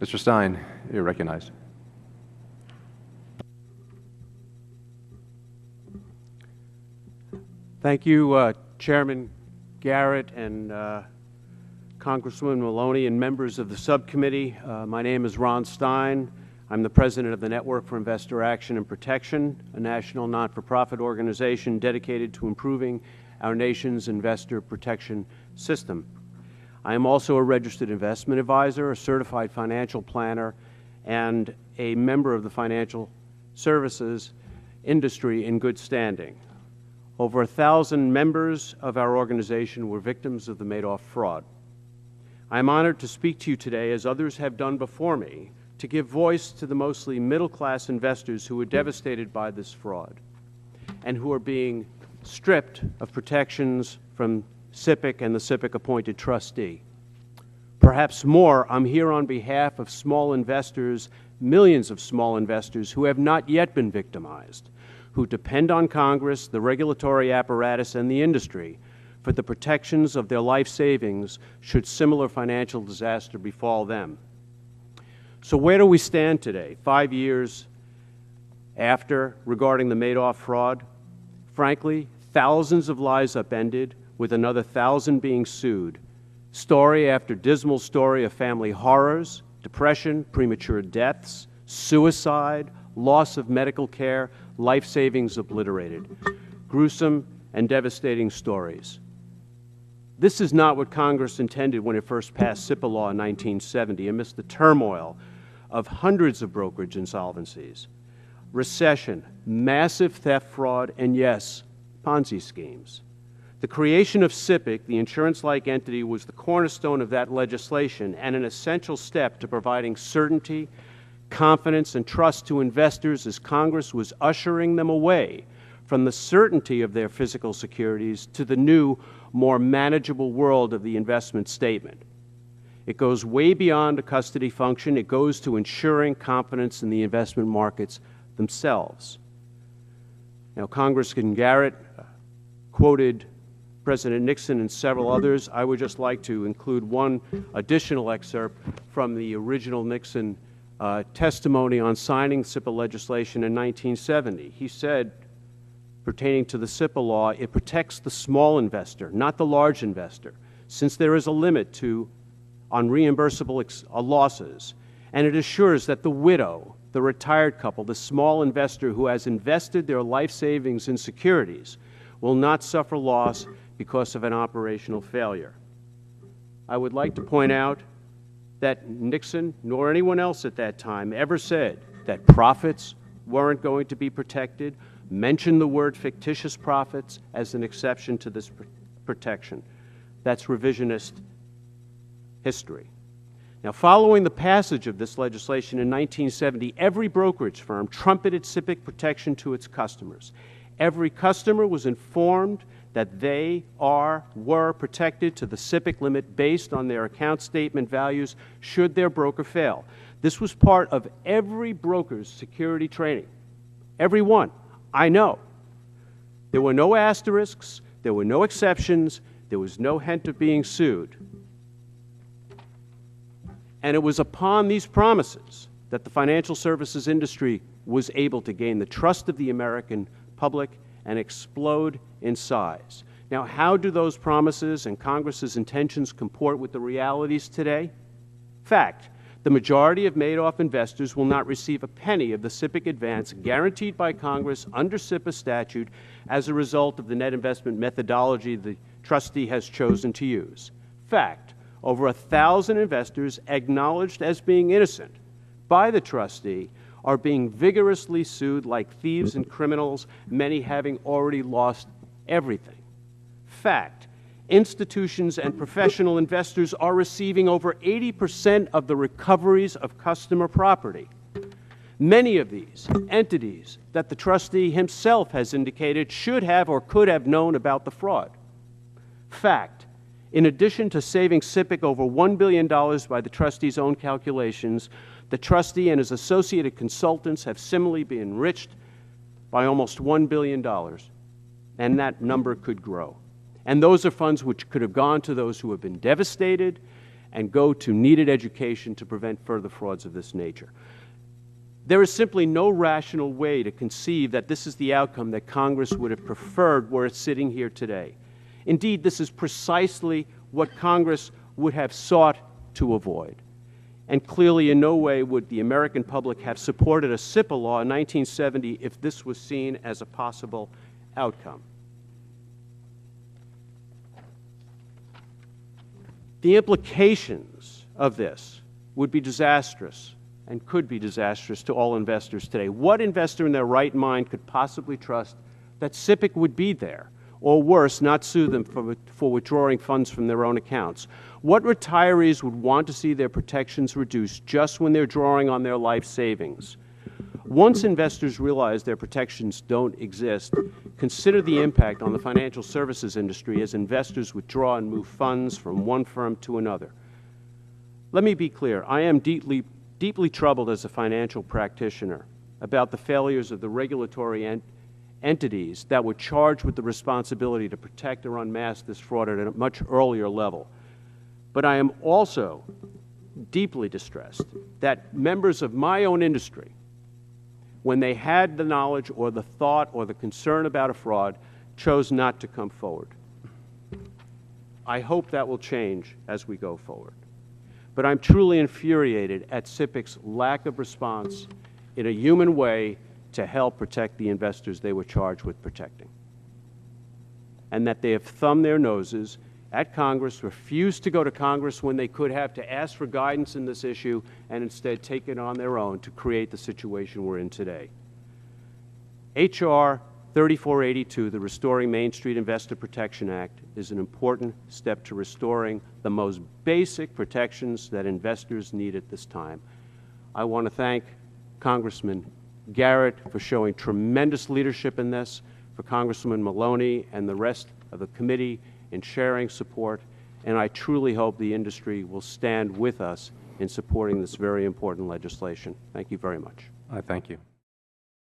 Mr. Stein, you're recognized. Thank you, Chairman Garrett and Congresswoman Maloney and members of the subcommittee. My name is Ron Stein. I'm the president of the Network for Investor Action and Protection, a national not-for-profit organization dedicated to improving our nation's investor protection system. I am also a registered investment advisor, a certified financial planner, and a member of the financial services industry in good standing. Over 1,000 members of our organization were victims of the Madoff fraud. I am honored to speak to you today, as others have done before me, to give voice to the mostly middle-class investors who were devastated by this fraud and who are being stripped of protections from SIPC and the SIPC-appointed trustee. Perhaps more, I'm here on behalf of small investors, millions of small investors who have not yet been victimized, who depend on Congress, the regulatory apparatus, and the industry for the protections of their life savings should similar financial disaster befall them. So where do we stand today, 5 years after, regarding the Madoff fraud? Frankly, thousands of lives upended, with another 1,000 being sued. Story after dismal story of family horrors, depression, premature deaths, suicide, loss of medical care, life savings obliterated. Gruesome and devastating stories. This is not what Congress intended when it first passed SIPA law in 1970 amidst the turmoil of hundreds of brokerage insolvencies, recession, massive theft, fraud, and yes, Ponzi schemes. The creation of SIPC, the insurance-like entity, was the cornerstone of that legislation and an essential step to providing certainty, confidence, and trust to investors as Congress was ushering them away from the certainty of their physical securities to the new, more manageable world of the investment statement. It goes way beyond a custody function. It goes to ensuring confidence in the investment markets themselves. Now, Congressman Garrett quoted President Nixon and several others. I would just like to include one additional excerpt from the original Nixon testimony on signing SIPA legislation in 1970. He said, pertaining to the SIPA law, it protects the small investor, not the large investor, since there is a limit on reimbursable losses, and it assures that the widow, the retired couple, the small investor who has invested their life savings in securities will not suffer loss because of an operational failure. I would like to point out that Nixon, nor anyone else at that time, ever said that profits weren't going to be protected, mentioned the word fictitious profits as an exception to this protection. That's revisionist history. Now, following the passage of this legislation in 1970, every brokerage firm trumpeted SIPC protection to its customers. Every customer was informed that they were protected to the SIPC limit based on their account statement values should their broker fail. This was part of every broker's security training. Every one. I know. There were no asterisks. There were no exceptions. There was no hint of being sued. And it was upon these promises that the financial services industry was able to gain the trust of the American public and explode in size. Now, how do those promises and Congress's intentions comport with the realities today? Fact, the majority of Madoff investors will not receive a penny of the SIPC advance guaranteed by Congress under SIPA statute as a result of the net investment methodology the trustee has chosen to use. Fact, over 1,000 investors acknowledged as being innocent by the trustee are being vigorously sued like thieves and criminals, many having already lost everything. Fact, institutions and professional investors are receiving over 80% of the recoveries of customer property. Many of these entities that the trustee himself has indicated should have or could have known about the fraud. Fact, in addition to saving SIPC over $1 billion by the trustee's own calculations, the trustee and his associated consultants have similarly been enriched by almost $1 billion, and that number could grow. And those are funds which could have gone to those who have been devastated and go to needed education to prevent further frauds of this nature. There is simply no rational way to conceive that this is the outcome that Congress would have preferred were it sitting here today. Indeed, this is precisely what Congress would have sought to avoid. And clearly, in no way would the American public have supported a SIPA law in 1970 if this was seen as a possible outcome. The implications of this would be disastrous and could be disastrous to all investors today. What investor in their right mind could possibly trust that SIPC would be there, or worse, not sue them for withdrawing funds from their own accounts? What retirees would want to see their protections reduced just when they're drawing on their life savings? Once investors realize their protections don't exist, consider the impact on the financial services industry as investors withdraw and move funds from one firm to another. Let me be clear. I am deeply troubled as a financial practitioner about the failures of the regulatory entities that were charged with the responsibility to protect or unmask this fraud at a much earlier level. But I am also deeply distressed that members of my own industry, when they had the knowledge or the thought or the concern about a fraud, chose not to come forward. I hope that will change as we go forward. But I'm truly infuriated at SIPC's lack of response in a human way to help protect the investors they were charged with protecting. And that they have thumbed their noses at Congress, refused to go to Congress when they could have to ask for guidance in this issue, and instead take it on their own to create the situation we're in today. H.R. 3482, the Restoring Main Street Investor Protection Act, is an important step to restoring the most basic protections that investors need at this time. I want to thank Congressman Garrett for showing tremendous leadership in this, for Congressman Maloney and the rest of the committee in sharing support, and I truly hope the industry will stand with us in supporting this very important legislation. Thank you very much. I thank you.